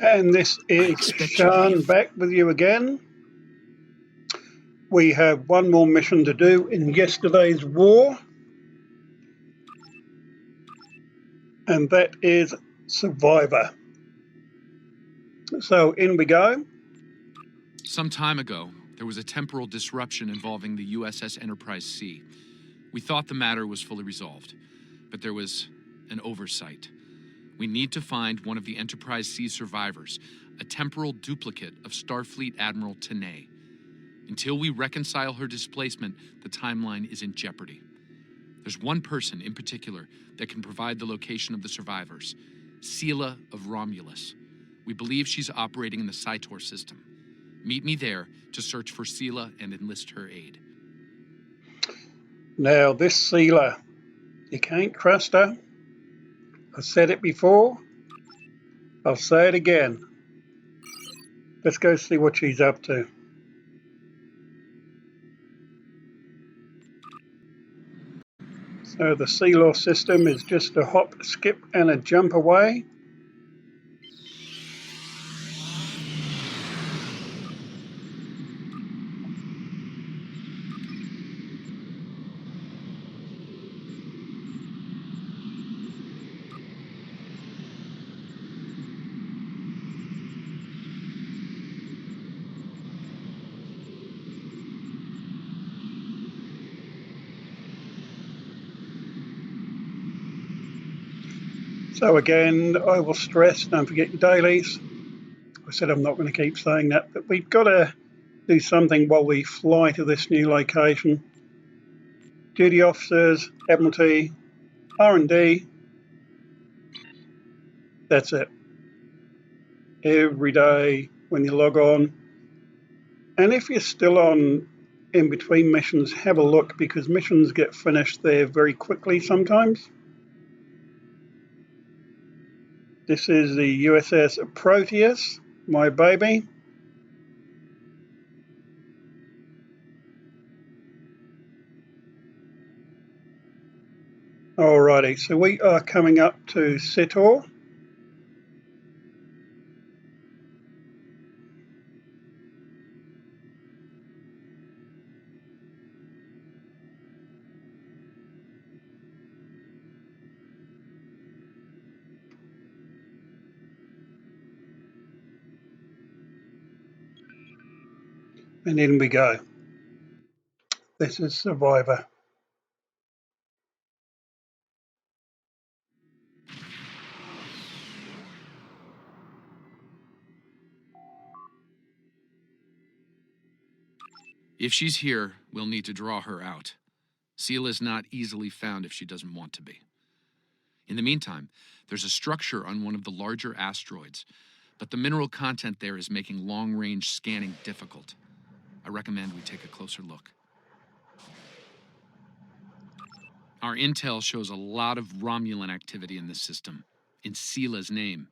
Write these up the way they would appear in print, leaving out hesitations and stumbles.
And this I is expect you to Sean be back with you again. We have one more mission to do in yesterday's war, and that is Survivor. So in we go. Some time ago, there was a temporal disruption involving the USS Enterprise C. We thought the matter was fully resolved, but there was an oversight. We need to find one of the Enterprise C survivors, a temporal duplicate of Starfleet Admiral Tanay. Until we reconcile her displacement, the timeline is in jeopardy. There's one person in particular that can provide the location of the survivors, Sela of Romulus. We believe she's operating in the Cytor system. Meet me there to search for Sela and enlist her aid. Now this Sela, you can't trust her. I've said it before. I'll say it again. Let's go see what she's up to. So the Sela system is just a hop, skip, and a jump away. So again, I will stress, don't forget your dailies. I said I'm not going to keep saying that, but we've got to do something while we fly to this new location. Duty officers, Admiralty, R&D. That's it. Every day when you log on. And if you're still on in between missions, have a look, because missions get finished there very quickly sometimes. This is the USS Proteus, my baby. Alrighty, so we are coming up to Cytor. And in we go. This is Survivor. If she's here, we'll need to draw her out. Sela's not easily found if she doesn't want to be. In the meantime, there's a structure on one of the larger asteroids, but the mineral content there is making long-range scanning difficult. I recommend we take a closer look. Our intel shows a lot of Romulan activity in this system, in Sela's name.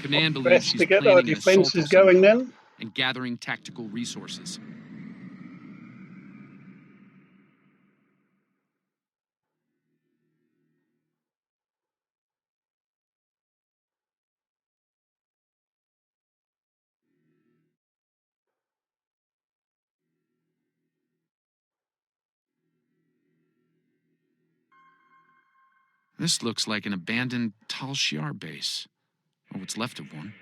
Command believes Best she's to get our planning an assault defences of some going kind then. and gathering tactical resources. This looks like an abandoned Tal Shiar base, or what's left of one.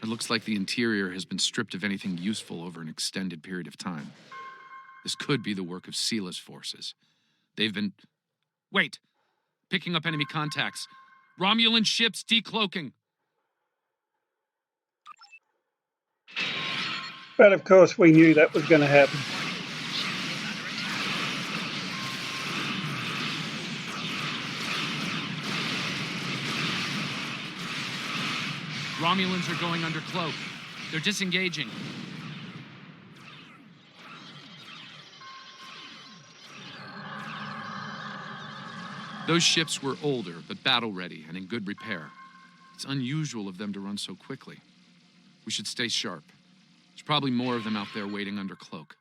It looks like the interior has been stripped of anything useful over an extended period of time. This could be the work of Sela's forces. They've been... Wait! Picking up enemy contacts. Romulan ships decloaking. But of course we knew that was going to happen. Romulans are going under cloak. They're disengaging. Those ships were older, but battle-ready and in good repair. It's unusual of them to run so quickly. We should stay sharp. There's probably more of them out there waiting under cloak.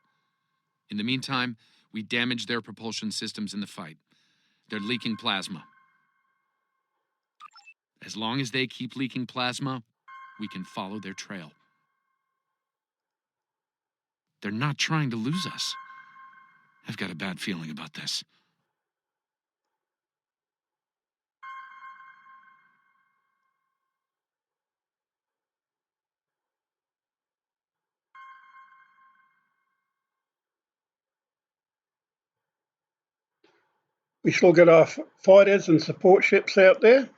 In the meantime, we damage their propulsion systems in the fight. They're leaking plasma. As long as they keep leaking plasma, we can follow their trail. They're not trying to lose us. I've got a bad feeling about this. We still got our fighters and support ships out there.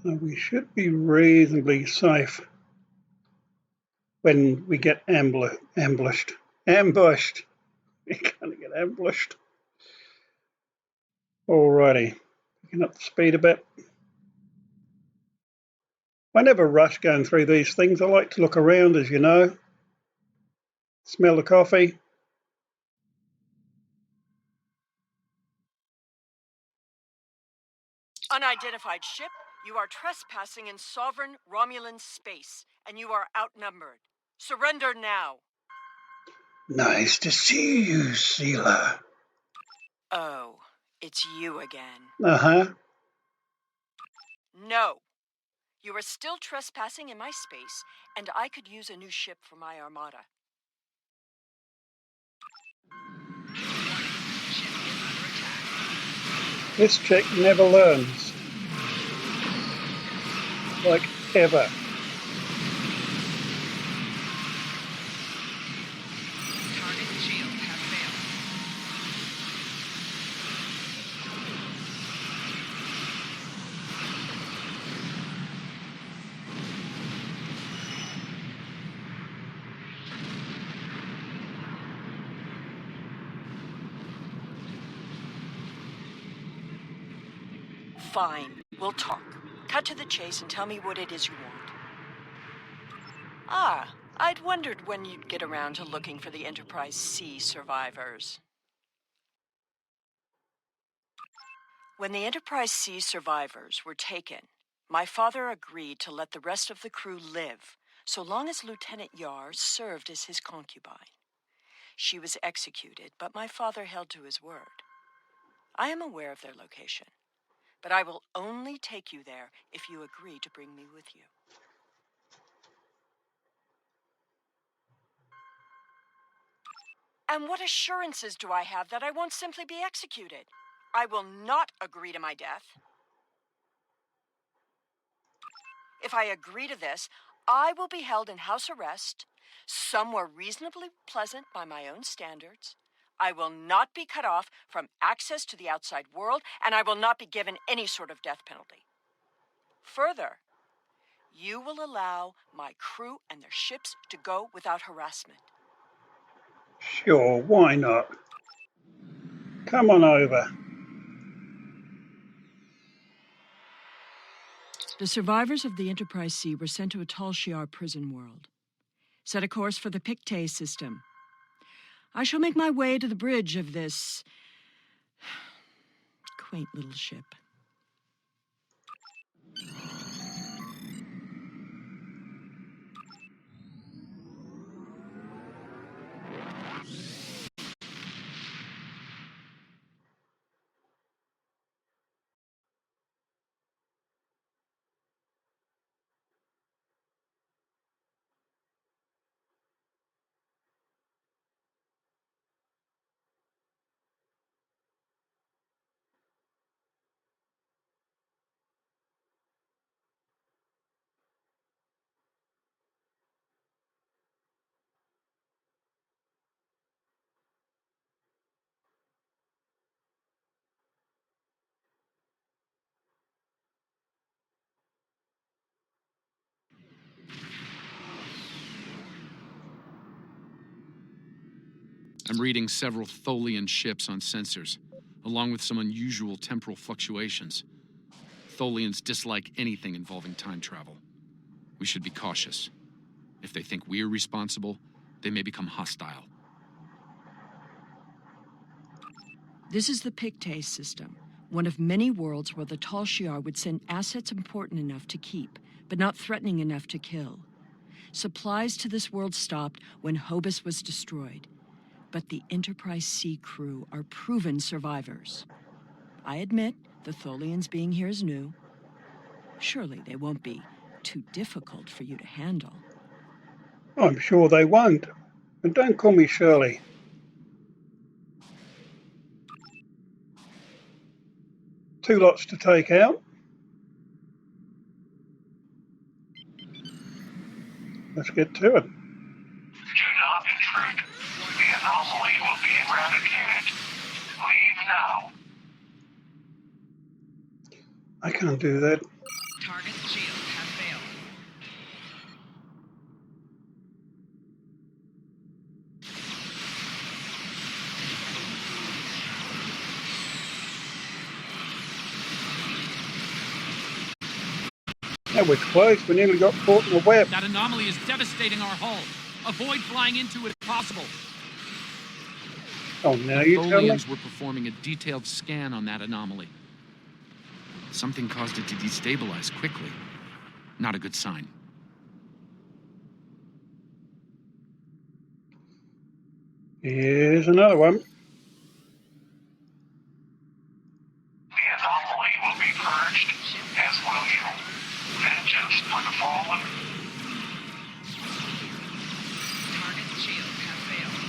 So we should be reasonably safe when we get ambushed. Ambushed. We're going to get ambushed. Alrighty, picking up the speed a bit. I never rush going through these things. I like to look around, as you know. Smell the coffee. Unidentified ship, you are trespassing in sovereign Romulan space, and you are outnumbered. Surrender now. Nice to see you, Sealer. Oh, it's you again. Uh-huh. No. You are still trespassing in my space, and I could use a new ship for my armada. This chick never learns. Like, ever. Target shields have failed. Fine, we'll talk. Cut to the chase and tell me what it is you want. Ah, I'd wondered when you'd get around to looking for the Enterprise C survivors. When the Enterprise C survivors were taken, my father agreed to let the rest of the crew live, so long as Lieutenant Yar served as his concubine. She was executed, but my father held to his word. I am aware of their location, but I will only take you there if you agree to bring me with you. And what assurances do I have that I won't simply be executed? I will not agree to my death. If I agree to this, I will be held in house arrest, somewhere reasonably pleasant by my own standards. I will not be cut off from access to the outside world, and I will not be given any sort of death penalty. Further, you will allow my crew and their ships to go without harassment. Sure, why not? Come on over. The survivors of the Enterprise C were sent to a Tal Shiar prison world. Set a course for the Pictet system. I shall make my way to the bridge of this quaint little ship. I'm reading several Tholian ships on sensors, along with some unusual temporal fluctuations. Tholians dislike anything involving time travel. We should be cautious. If they think we're responsible, they may become hostile. This is the Pictet system, one of many worlds where the Tal Shiar would send assets important enough to keep, but not threatening enough to kill. Supplies to this world stopped when Hobus was destroyed, but the Enterprise C crew are proven survivors. I admit the Tholians being here is new. Surely they won't be too difficult for you to handle. I'm sure they won't. And don't call me Shirley. Two lots to take out. Let's get to it. Do not intrude. The anomaly will be eradicated. Leave now. I can't do that. Target shields have failed. That was close. We nearly got caught in the web. That anomaly is devastating our hull. Avoid flying into it if possible. Oh, now The you tell me. Tholians were performing a detailed scan on that anomaly. Something caused it to destabilize quickly. Not a good sign. Here's another one. The anomaly will be purged, as will you. Vengeance for the fallen. Target shields have failed.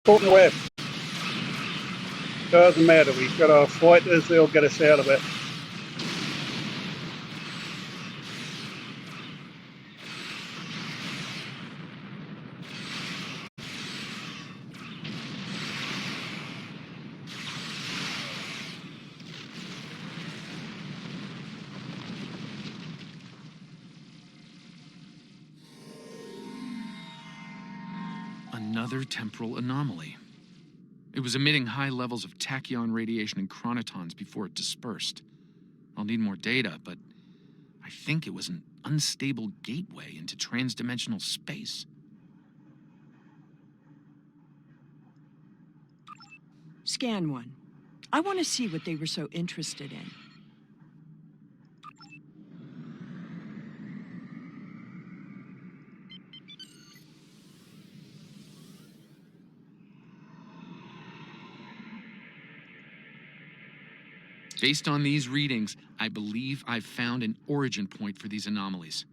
Caught in the web. Doesn't matter. We've got our fighters. They'll get us out of it. Another temporal anomaly. It was emitting high levels of tachyon radiation and chronotons before it dispersed. I'll need more data, but I think it was an unstable gateway into transdimensional space. Scan one. I want to see what they were so interested in. Based on these readings, I believe I've found an origin point for these anomalies.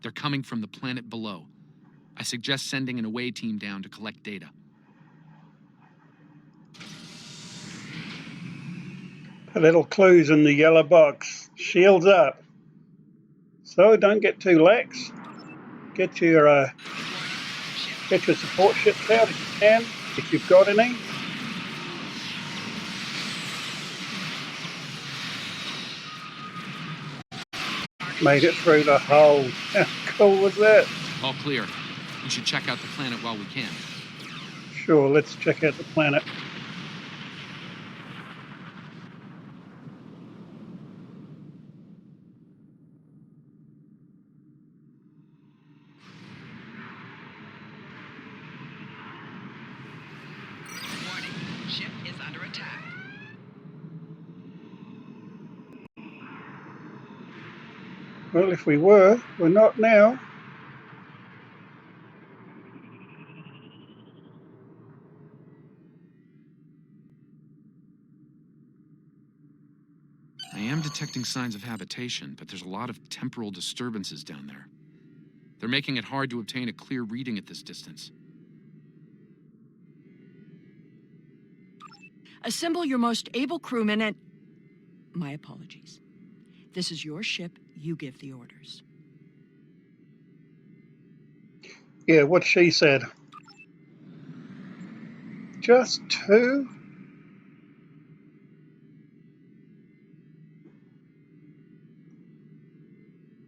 They're coming from the planet below. I suggest sending an away team down to collect data. A little clues in the yellow box. Shields up. So don't get too lax. Get your support ships out if you can, if you've got any. Made it through the hole. How cool was that? All clear. We should check out the planet while we can. Sure, let's check out the planet. Warning. Ship is under attack. Well, if we were, we're not now. I am detecting signs of habitation, but there's a lot of temporal disturbances down there. They're making it hard to obtain a clear reading at this distance. Assemble your most able crewmen and... My apologies. This is your ship. You give the orders. Yeah, what she said. Just two?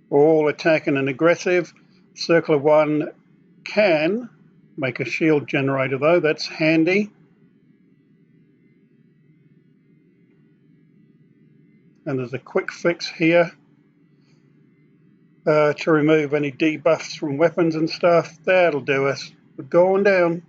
All attacking and aggressive. Circle of one can make a shield generator though, that's handy. And there's a quick fix here to remove any debuffs from weapons and stuff. That'll do us. We're going down.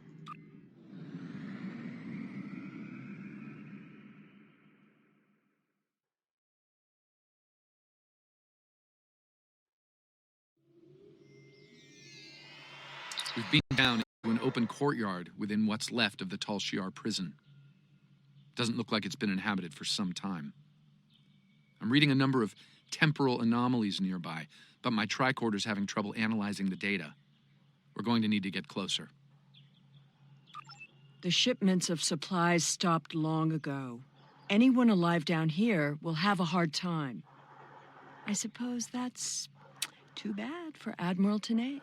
We've been down into an open courtyard within what's left of the Tal Shiar prison. Doesn't look like it's been inhabited for some time. I'm reading a number of temporal anomalies nearby, but my tricorder's having trouble analyzing the data. We're going to need to get closer. The shipments of supplies stopped long ago. Anyone alive down here will have a hard time. I suppose that's too bad for Admiral Tanay.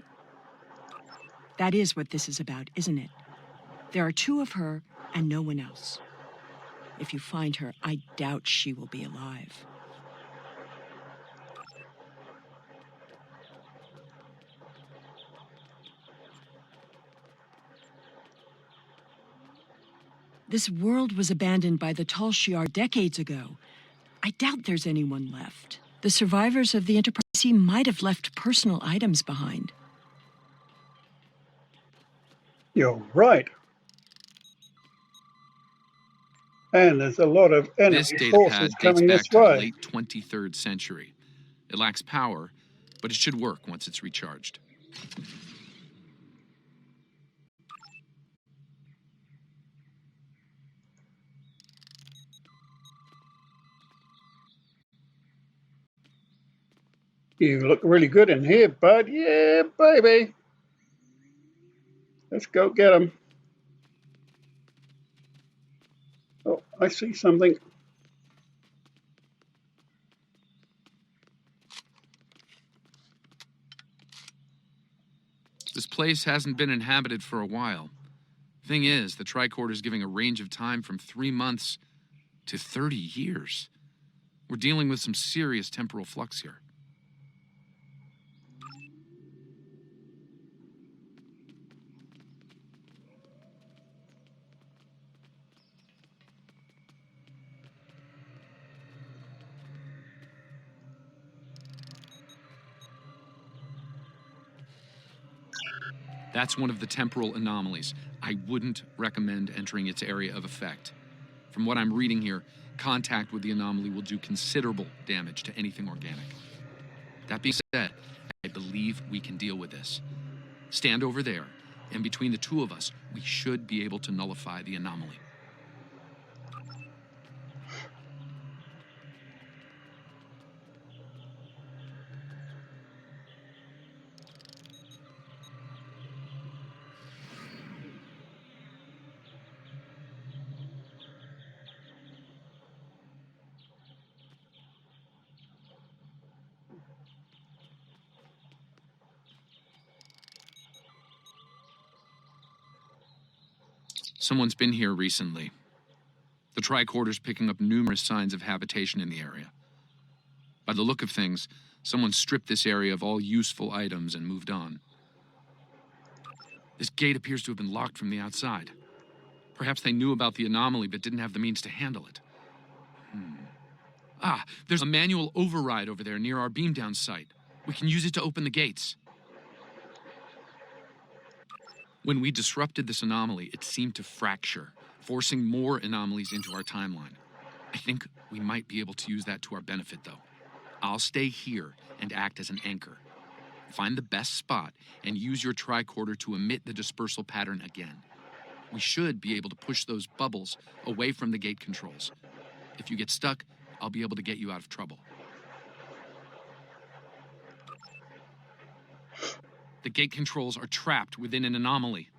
That is what this is about, isn't it? There are two of her and no one else. If you find her, I doubt she will be alive. This world was abandoned by the Tal Shiar decades ago. I doubt there's anyone left. The survivors of the Enterprise C might have left personal items behind. You're right. And there's a lot of enemy This datapad forces dates coming back this to the way. late 23rd century. It lacks power, but it should work once it's recharged. You look really good in here, bud. Yeah, baby. Let's go get them. Oh, I see something. This place hasn't been inhabited for a while. Thing is, the tricorder's giving a range of time from 3 months to 30 years. We're dealing with some serious temporal flux here. That's one of the temporal anomalies. I wouldn't recommend entering its area of effect. From what I'm reading here, contact with the anomaly will do considerable damage to anything organic. That being said, I believe we can deal with this. Stand over there, and between the two of us, we should be able to nullify the anomaly. Someone's been here recently. The tricorder's picking up numerous signs of habitation in the area. By the look of things, someone stripped this area of all useful items and moved on. This gate appears to have been locked from the outside. Perhaps they knew about the anomaly but didn't have the means to handle it. Ah, there's a manual override over there near our beam down site. We can use it to open the gates. When we disrupted this anomaly, it seemed to fracture, forcing more anomalies into our timeline. I think we might be able to use that to our benefit, though. I'll stay here and act as an anchor. Find the best spot and use your tricorder to emit the dispersal pattern again. We should be able to push those bubbles away from the gate controls. If you get stuck, I'll be able to get you out of trouble. The gate controls are trapped within an anomaly.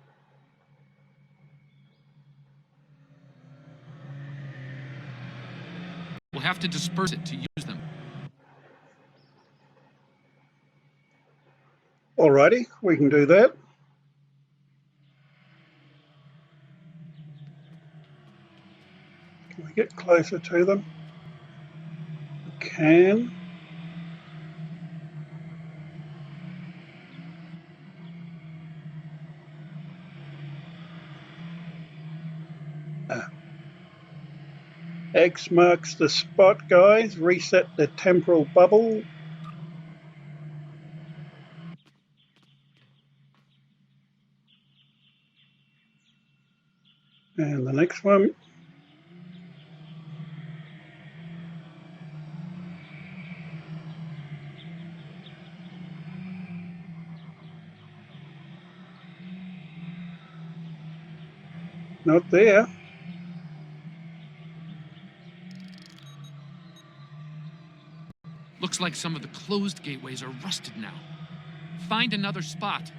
We'll have to disperse it to use them. Alrighty, we can do that. Can we get closer to them? We can. X marks the spot, guys. Reset the temporal bubble. And the next one. not there. Looks like some of the closed gateways are rusted now. Find another spot.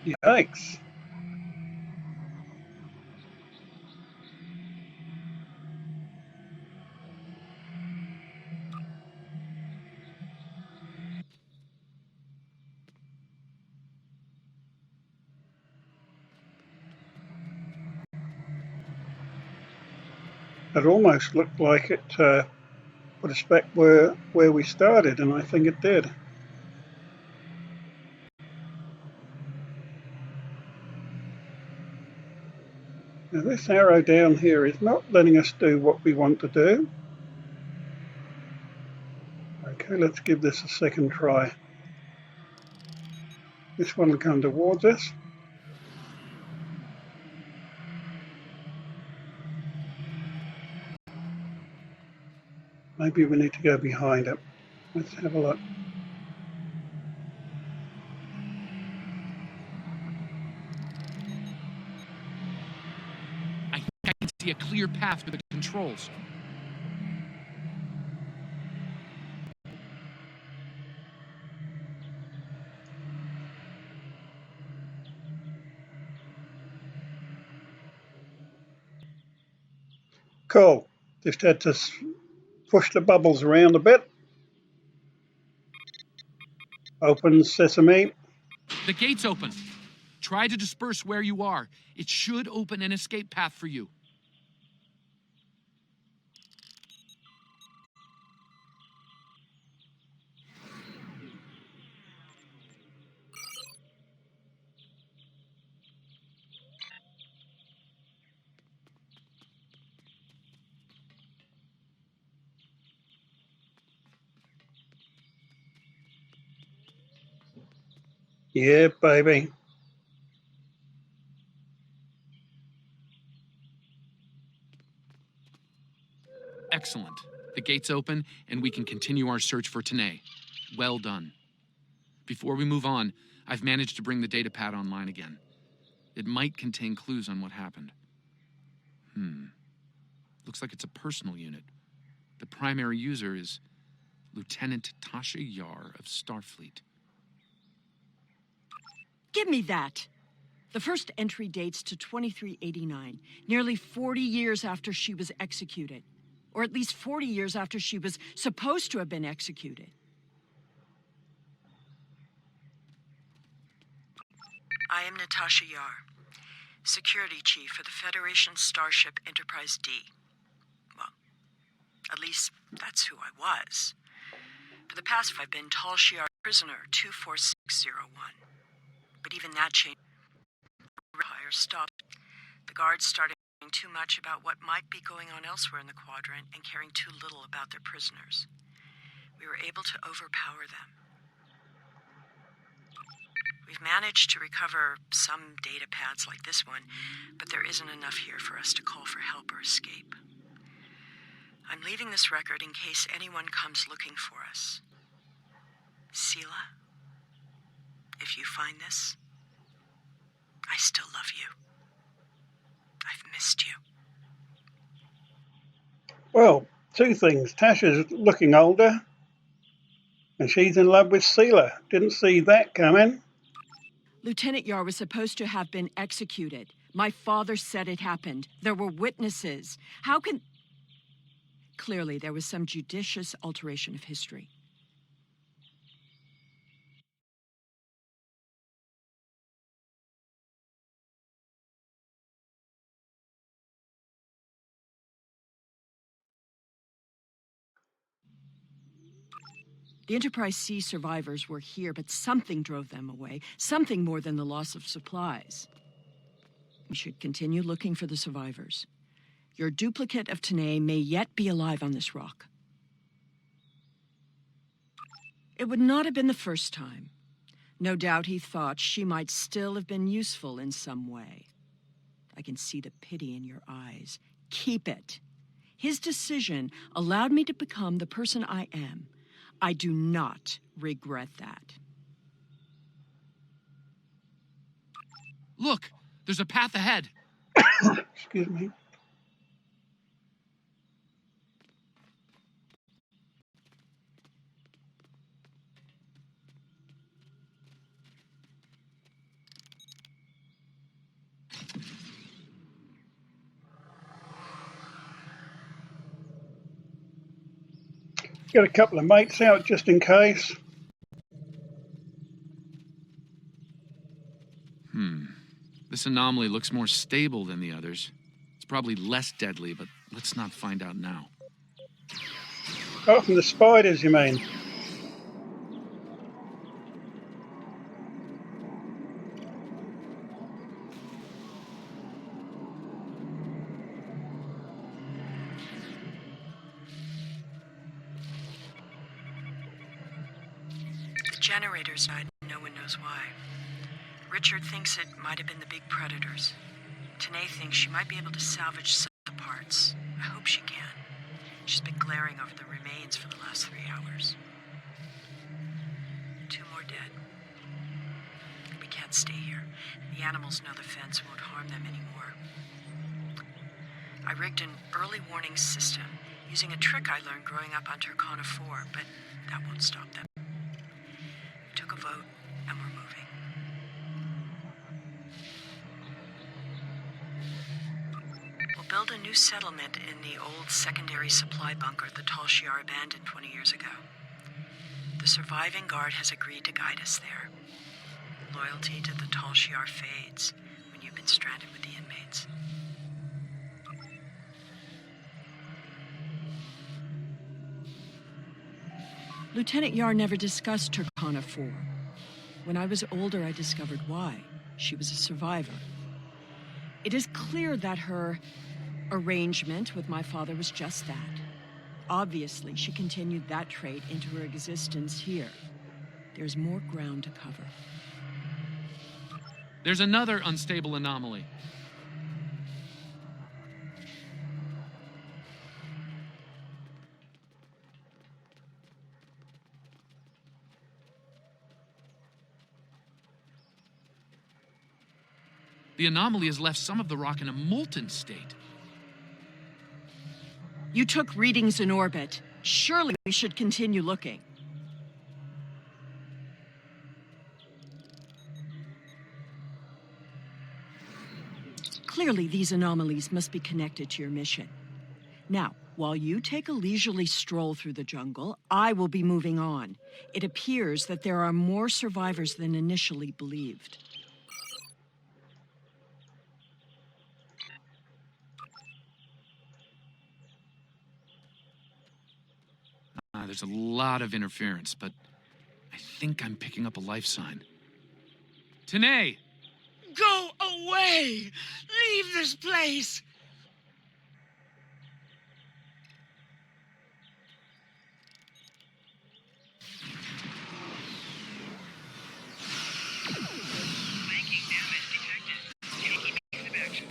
Yikes. It almost looked like it put us back where we started, and I think it did. Now this arrow down here is not letting us do what we want to do. Okay, let's give this a second try. This one will come towards us. Maybe we need to go behind it. Let's have a look. I think I can see a clear path for the controls. Cool. Just had to push the bubbles around a bit. Open sesame. The gate's open. Try to disperse where you are. It should open an escape path for you. Yeah, baby. Excellent. The gate's open, and we can continue our search for Tanae. Well done. Before we move on, I've managed to bring the datapad online again. It might contain clues on what happened. Looks like it's a personal unit. The primary user is Lieutenant Tasha Yar of Starfleet. Give me that. The first entry dates to 2389, nearly 40 years after she was executed. Or at least 40 years after she was supposed to have been executed. I am Natasha Yar, Security Chief for the Federation Starship Enterprise D. Well, at least that's who I was. For the past, I've been Tal Shiar Prisoner 24601. But even that changed. The Empire stopped. The guards started caring too much about what might be going on elsewhere in the quadrant and caring too little about their prisoners. We were able to overpower them. We've managed to recover some data pads like this one, but there isn't enough here for us to call for help or escape. I'm leaving this record in case anyone comes looking for us. Sela, if you find this, I still love you. I've missed you. Well, two things. Tasha's looking older, and she's in love with Sela. Didn't see that coming. Lieutenant Yar was supposed to have been executed. My father said it happened. There were witnesses. How can... Clearly, there was some judicious alteration of history. The Enterprise C survivors were here, but something drove them away. Something more than the loss of supplies. We should continue looking for the survivors. Your duplicate of Tanae may yet be alive on this rock. It would not have been the first time. No doubt he thought she might still have been useful in some way. I can see the pity in your eyes. Keep it. His decision allowed me to become the person I am. I do not regret that. Look, there's a path ahead. Excuse me. Get a couple of mates out just in case. This anomaly looks more stable than the others. It's probably less deadly, but let's not find out now. Oh, from the spiders, you mean? The generators died, and no one knows why. Richard thinks it might have been the big predators. Tanae thinks she might be able to salvage some of the parts. I hope she can. She's been glaring over the remains for the last 3 hours. 2 more dead. We can't stay here. The animals know the fence won't harm them anymore. I rigged an early warning system using a trick I learned growing up on Turkana 4, but that won't stop them. We took a vote, and we're moving. We'll build a new settlement in the old secondary supply bunker the Tal Shiar abandoned 20 years ago. The surviving guard has agreed to guide us there. Loyalty to the Tal Shiar fades when you've been stranded with the inmates. Lieutenant Yar never discussed Turkana 4. When I was older, I discovered why. She was a survivor. It is clear that her arrangement with my father was just that. Obviously, she continued that trait into her existence here. There's more ground to cover. There's another unstable anomaly. The anomaly has left some of the rock in a molten state. You took readings in orbit. Surely we should continue looking. Clearly, these anomalies must be connected to your mission. Now, while you take a leisurely stroll through the jungle, I will be moving on. It appears that there are more survivors than initially believed. There's a lot of interference, but I think I'm picking up a life sign. Tanae! Go away! Leave this place! Flanking damage detected. Taking evasive action.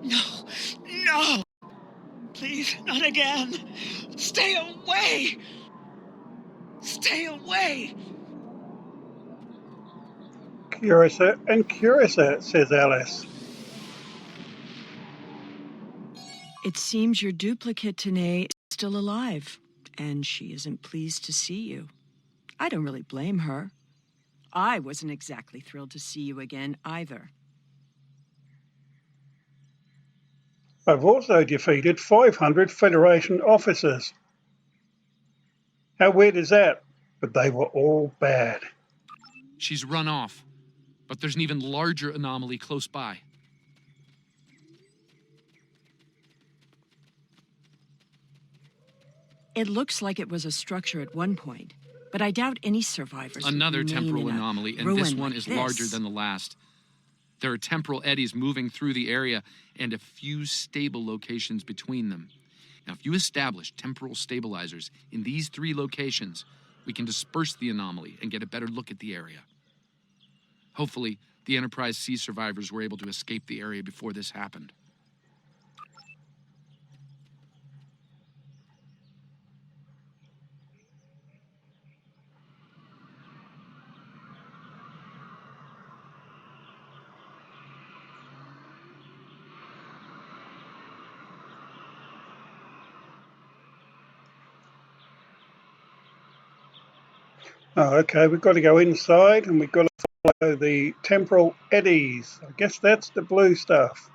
No! No! Please, not again! Stay away! Stay away! Curiouser and curiouser, says Alice. It seems your duplicate, Tanae, is still alive, and she isn't pleased to see you. I don't really blame her. I wasn't exactly thrilled to see you again, either. I've also defeated 500 Federation officers. How weird is that? But they were all bad. She's run off, but there's an even larger anomaly close by. It looks like it was a structure at one point, but I doubt any survivors would Another remain temporal in a anomaly, and ruin this one like is this. larger than the last. There are temporal eddies moving through the area and a few stable locations between them. Now, if you establish temporal stabilizers in these 3 locations, we can disperse the anomaly and get a better look at the area. Hopefully, the Enterprise C survivors were able to escape the area before this happened. Oh, okay, we've got to go inside and we've got to follow the temporal eddies. I guess that's the blue stuff.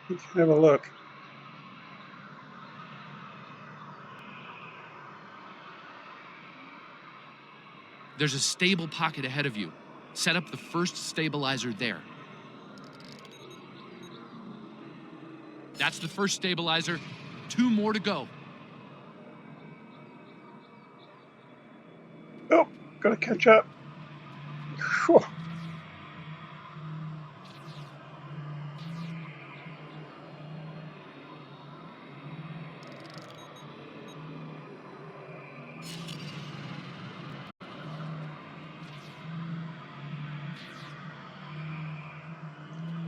Let's have a look. There's a stable pocket ahead of you. Set up the first stabilizer there. That's the first stabilizer. 2 more to go. Oh, got to catch up. Whew.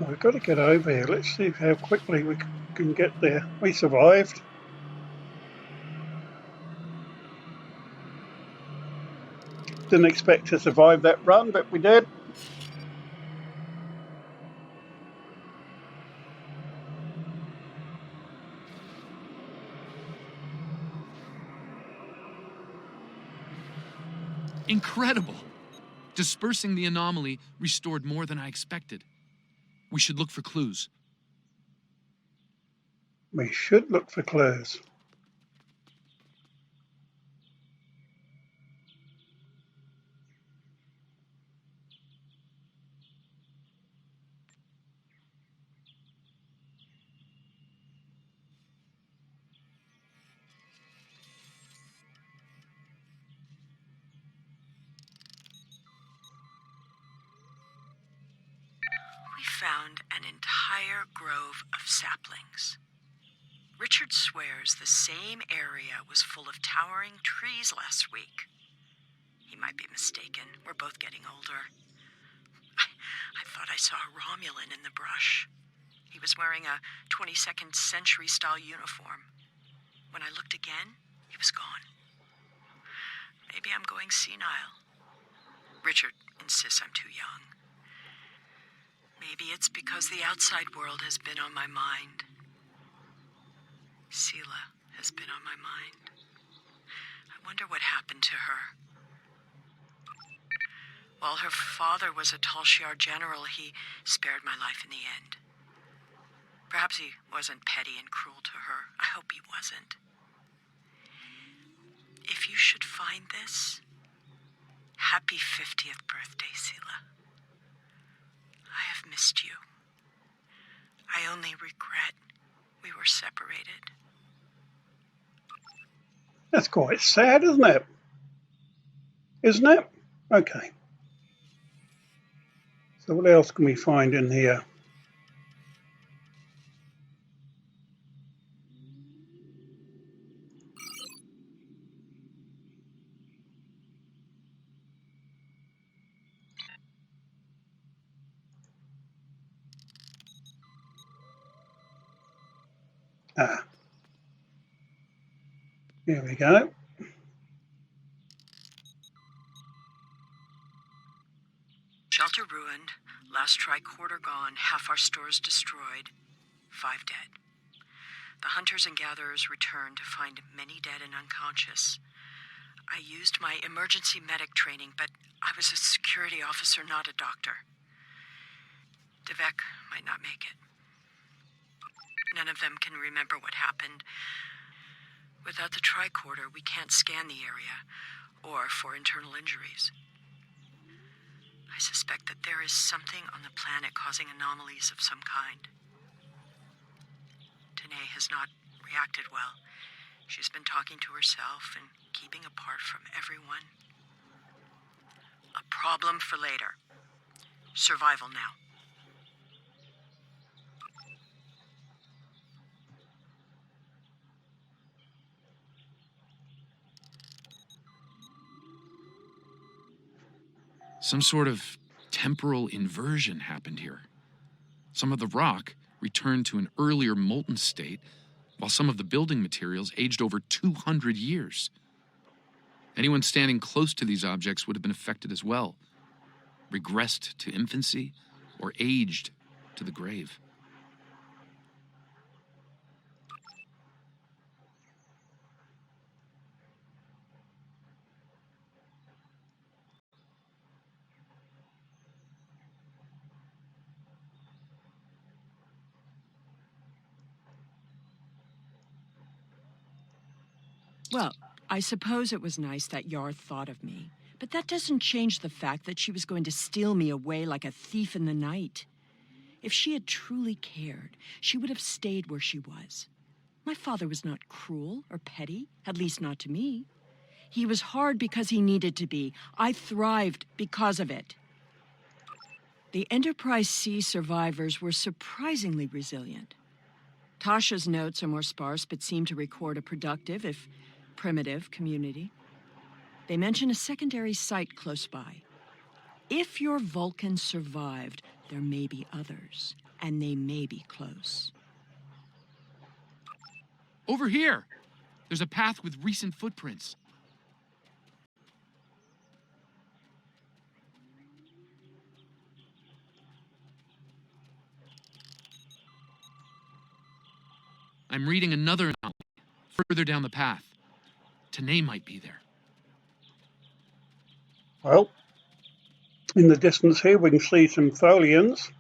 We've got to get over here. Let's see how quickly we can get there. We survived. Didn't expect to survive that run, but we did. Incredible! Dispersing the anomaly restored more than I expected. We should look for clues. We should look for clues. We found an entire grove of saplings. Richard swears the same area was full of towering trees last week. He might be mistaken. We're both getting older. I thought I saw a Romulan in the brush. He was wearing a 22nd century style uniform. When I looked again, he was gone. Maybe I'm going senile. Richard insists I'm too young. Maybe it's because the outside world has been on my mind. Sela has been on my mind. I wonder what happened to her. While her father was a Tal Shiar general, he spared my life in the end. Perhaps he wasn't petty and cruel to her. I hope he wasn't. If you should find this, happy 50th birthday, Sela. I have missed you. I only regret we were separated. That's quite sad, isn't it? Isn't it? Okay. So what else can we find in here? Ah, here we go. Shelter ruined, last tricorder gone, half our stores destroyed, 5 dead. The hunters and gatherers returned to find many dead and unconscious. I used my emergency medic training, but I was a security officer, not a doctor. Devek might not make it. None of them can remember what happened. Without the tricorder, we can't scan the area, or for internal injuries. I suspect that there is something on the planet causing anomalies of some kind. Tanae has not reacted well. She's been talking to herself and keeping apart from everyone. A problem for later. Survival now. Some sort of temporal inversion happened here. Some of the rock returned to an earlier molten state, while some of the building materials aged over 200 years. Anyone standing close to these objects would have been affected as well, regressed to infancy, or aged to the grave. Well, I suppose it was nice that Yar thought of me, but that doesn't change the fact that she was going to steal me away like a thief in the night. If she had truly cared, she would have stayed where she was. My father was not cruel or petty, at least not to me. He was hard because he needed to be. I thrived because of it. The Enterprise C survivors were surprisingly resilient. Tasha's notes are more sparse but seem to record a productive, if primitive, community. They mention a secondary site close by. If your Vulcan survived, there may be others, and they may be close. Over here! There's a path with recent footprints. I'm reading another anomaly, further down the path. Tanae might be there. Well, in the distance here we can see some Tholians.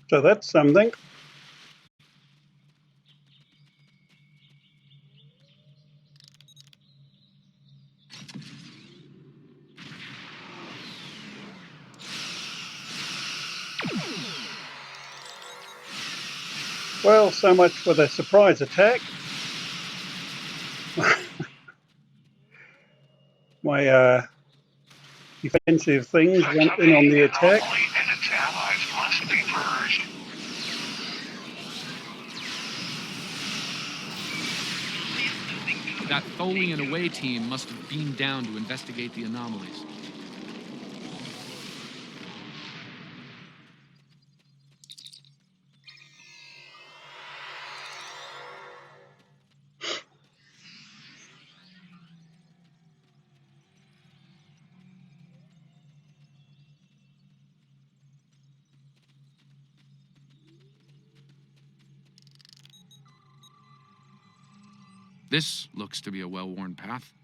So that's something. Well, so much for the surprise attack. My defensive things went in on the attack. Anomaly and its allies must be purged. That Tholian away team must have beamed down to investigate the anomalies. This looks to be a well-worn path.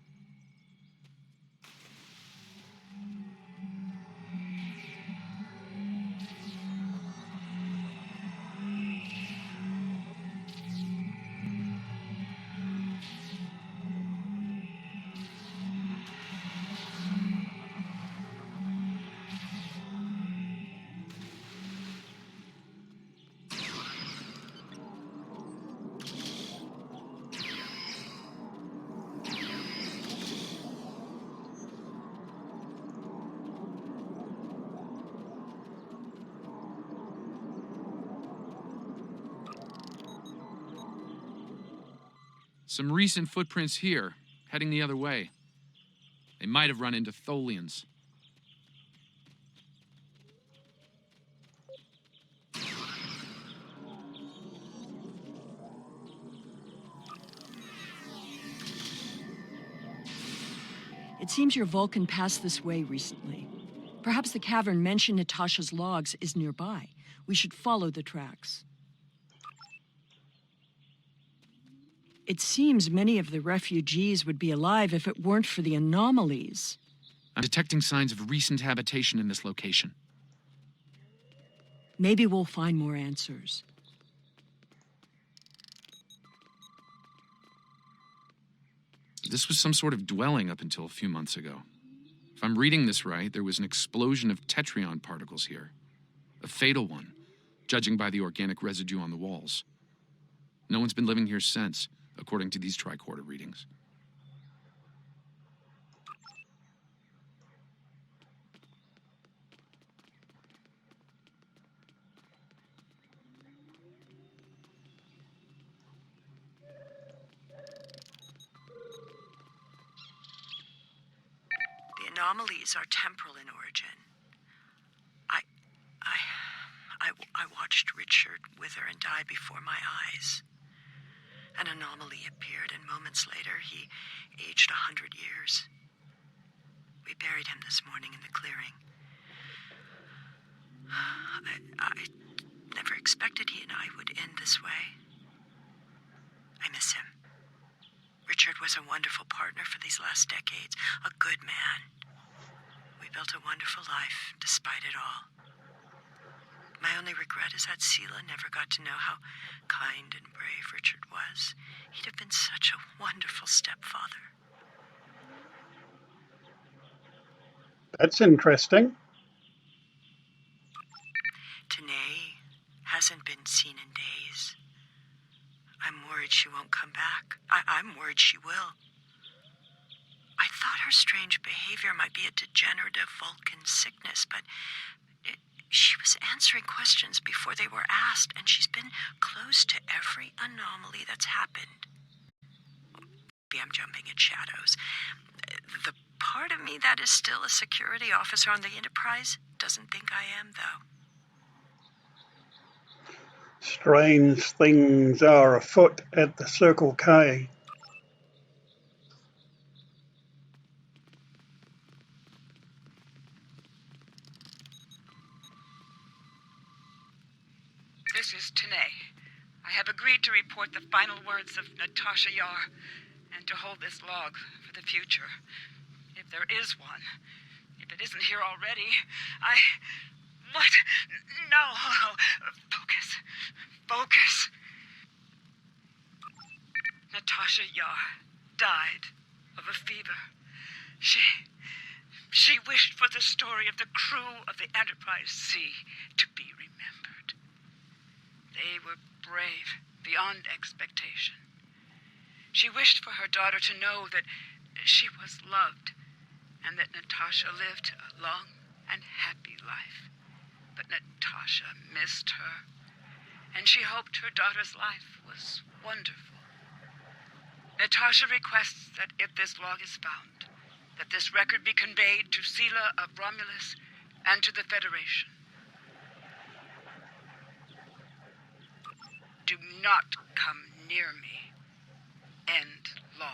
Some recent footprints here, heading the other way. They might have run into Tholians. It seems your Vulcan passed this way recently. Perhaps the cavern mentioned in Tasha's logs is nearby. We should follow the tracks. It seems many of the refugees would be alive if it weren't for the anomalies. I'm detecting signs of recent habitation in this location. Maybe we'll find more answers. This was some sort of dwelling up until a few months ago. If I'm reading this right, there was an explosion of tetrion particles here. A fatal one, judging by the organic residue on the walls. No one's been living here since, according to these tricorder readings. The anomalies are temporal in origin. I watched Richard wither and die before my eyes. An anomaly appeared, and moments later, he aged 100 years. We buried him this morning in the clearing. I never expected he and I would end this way. I miss him. Richard was a wonderful partner for these last decades, a good man. We built a wonderful life despite it all. My only regret is that Seela never got to know how kind and brave Richard was. He'd have been such a wonderful stepfather. That's interesting. Tanae hasn't been seen in days. I'm worried she won't come back. I'm worried she will. I thought her strange behavior might be a degenerative Vulcan sickness, but she was answering questions before they were asked, and she's been close to every anomaly that's happened. Maybe I'm jumping at shadows. The part of me that is still a security officer on the Enterprise doesn't think I am, though. Strange things are afoot at the Circle K. This is Tanae. I have agreed to report the final words of Natasha Yar and to hold this log for the future. If there is one. If it isn't here already, What? No. Focus. Focus. Natasha Yar died of a fever. She wished for the story of the crew of the Enterprise C to be remembered. They were brave beyond expectation. She wished for her daughter to know that she was loved and that Natasha lived a long and happy life. But Natasha missed her, and she hoped her daughter's life was wonderful. Natasha requests that if this log is found, that this record be conveyed to Seela of Romulus and to the Federation. Do not come near me. End log.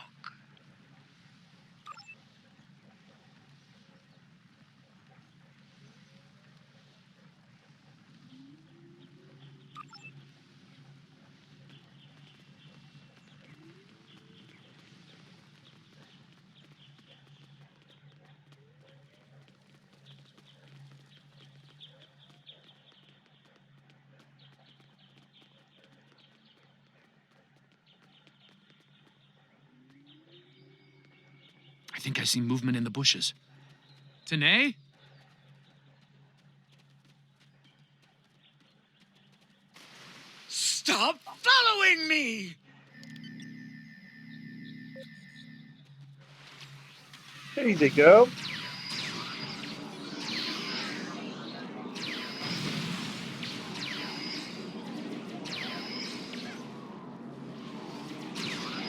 I think I see movement in the bushes. Tanae? Stop following me! Easy, girl.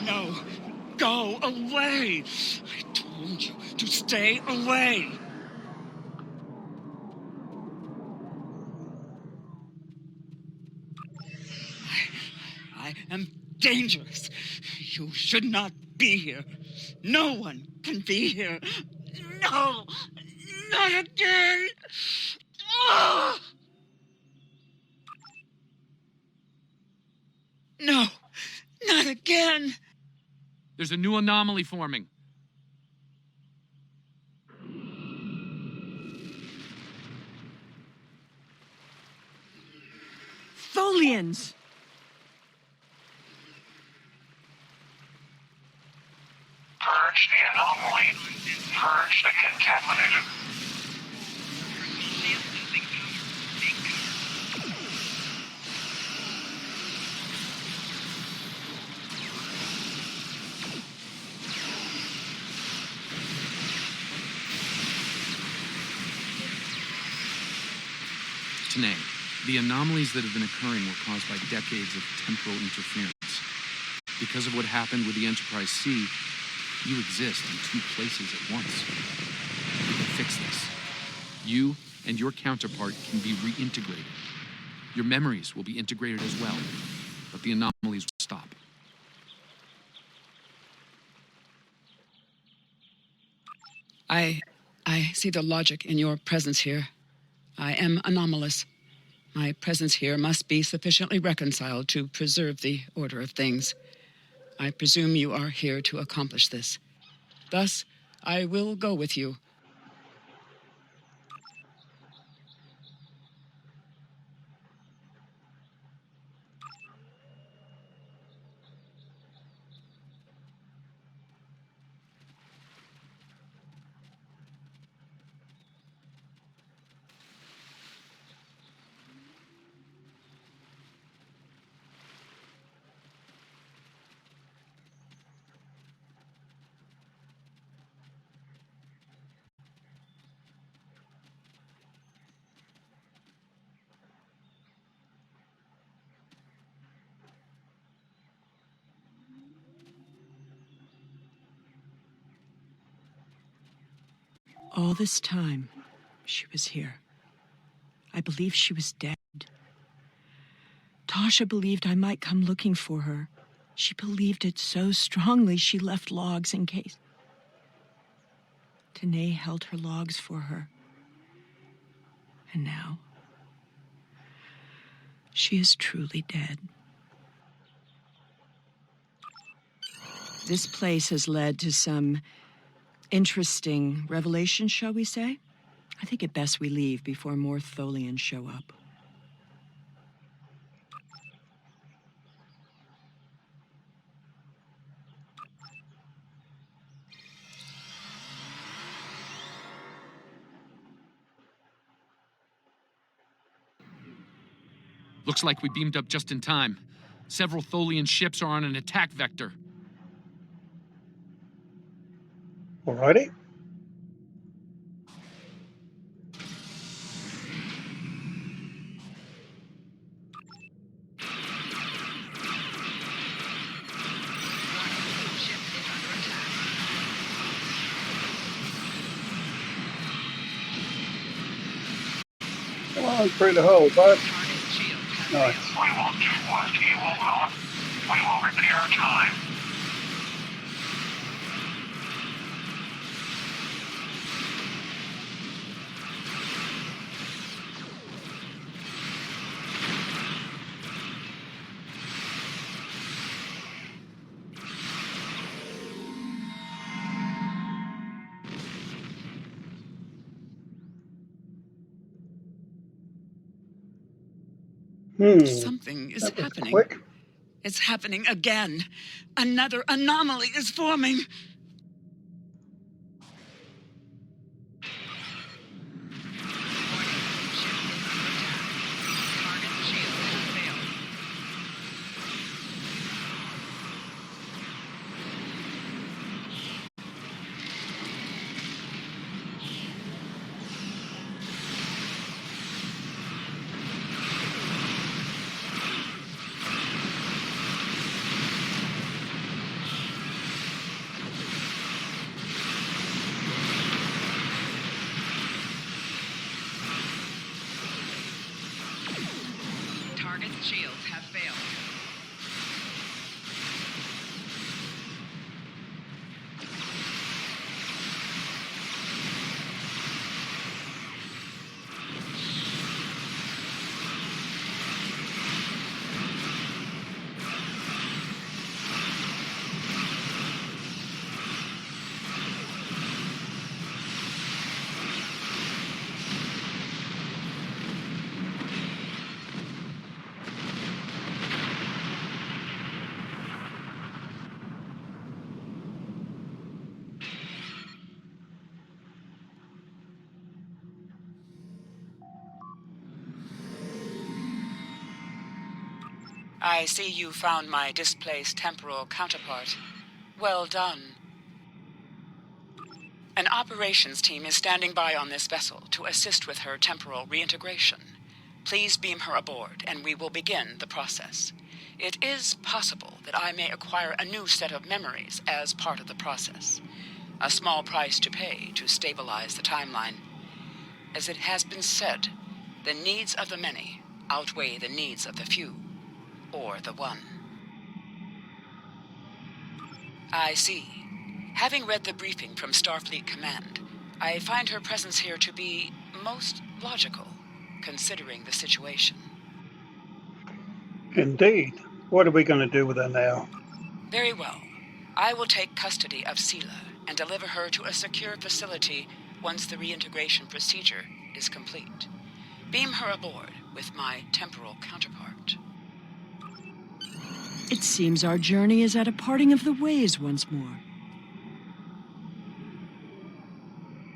No, go away! I told you to stay away! I am dangerous. You should not be here. No one can be here. No! Not again! Oh! No! Not again! There's a new anomaly forming. Folians! Purge the anomaly. Purge the contaminated. Tanae, the anomalies that have been occurring were caused by decades of temporal interference. Because of what happened with the Enterprise C, you exist in two places at once. We can fix this. You and your counterpart can be reintegrated. Your memories will be integrated as well, but the anomalies will stop. I see the logic in your presence here. I am anomalous. My presence here must be sufficiently reconciled to preserve the order of things. I presume you are here to accomplish this. Thus, I will go with you. All this time, she was here. I believed she was dead. Tasha believed I might come looking for her. She believed it so strongly she left logs in case. Tanae held her logs for her. And now, she is truly dead. This place has led to some interesting revelations, shall we say? I think it best we leave before more Tholians show up. Looks like we beamed up just in time. Several Tholian ships are on an attack vector. Alrighty. Come on through the hole, bud. Nice. We will do what he will not. We will repair time. Something is That was happening. quick. It's happening again. Another anomaly is forming. Target's shields have failed. I see you found my displaced temporal counterpart. Well done. An operations team is standing by on this vessel to assist with her temporal reintegration. Please beam her aboard, and we will begin the process. It is possible that I may acquire a new set of memories as part of the process. A small price to pay to stabilize the timeline. As it has been said, the needs of the many outweigh the needs of the few. Or the one. I see. Having read the briefing from Starfleet Command, I find her presence here to be most logical, considering the situation. Indeed. What are we going to do with her now? Very well. I will take custody of Sela and deliver her to a secure facility once the reintegration procedure is complete. Beam her aboard with my temporal counterpart. It seems our journey is at a parting of the ways once more.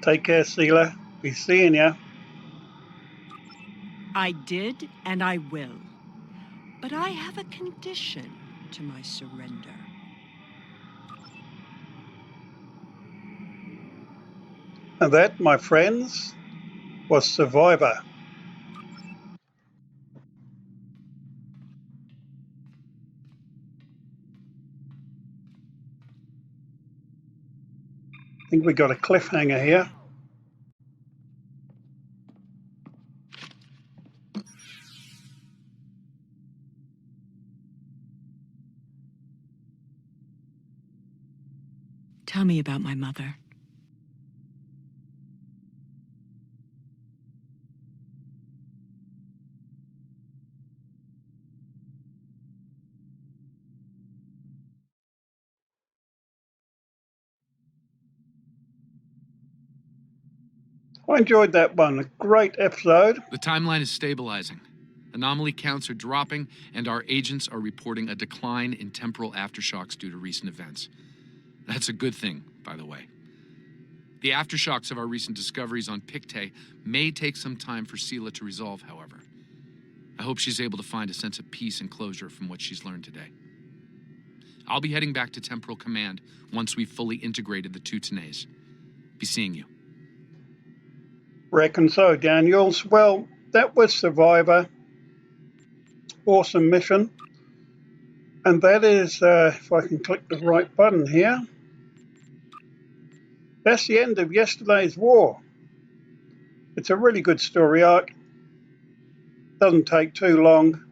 Take care, Sela. Be seeing ya. I did, and I will. But I have a condition to my surrender. And that, my friends, was Survivor. I think we got a cliffhanger here. me about my mother. I enjoyed that one. A great episode. The timeline is stabilizing. Anomaly counts are dropping, and our agents are reporting a decline in temporal aftershocks due to recent events. That's a good thing, by the way. The aftershocks of our recent discoveries on Pictet may take some time for Sela to resolve, however. I hope she's able to find a sense of peace and closure from what she's learned today. I'll be heading back to Temporal Command once we've fully integrated the two Tanays. Be seeing you. Reckon so, Daniels. Well, that was Survivor. Awesome mission. And that is, if I can click the right button here, that's the end of yesterday's war. It's a really good story arc. Doesn't take too long.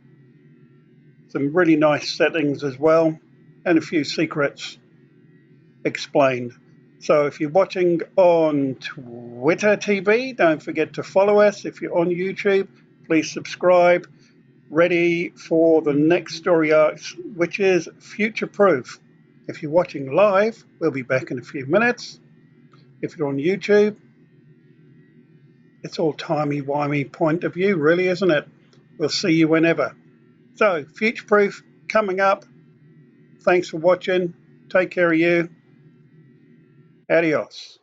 Some really nice settings as well, and a few secrets explained. So if you're watching on Twitter TV, don't forget to follow us. If you're on YouTube, please subscribe. Ready for the next story arcs, which is Future Proof. If you're watching live, we'll be back in a few minutes. If you're on YouTube, it's all timey-wimey point of view, really, isn't it? We'll see you whenever. So, Future Proof coming up. Thanks for watching. Take care of you. Adios.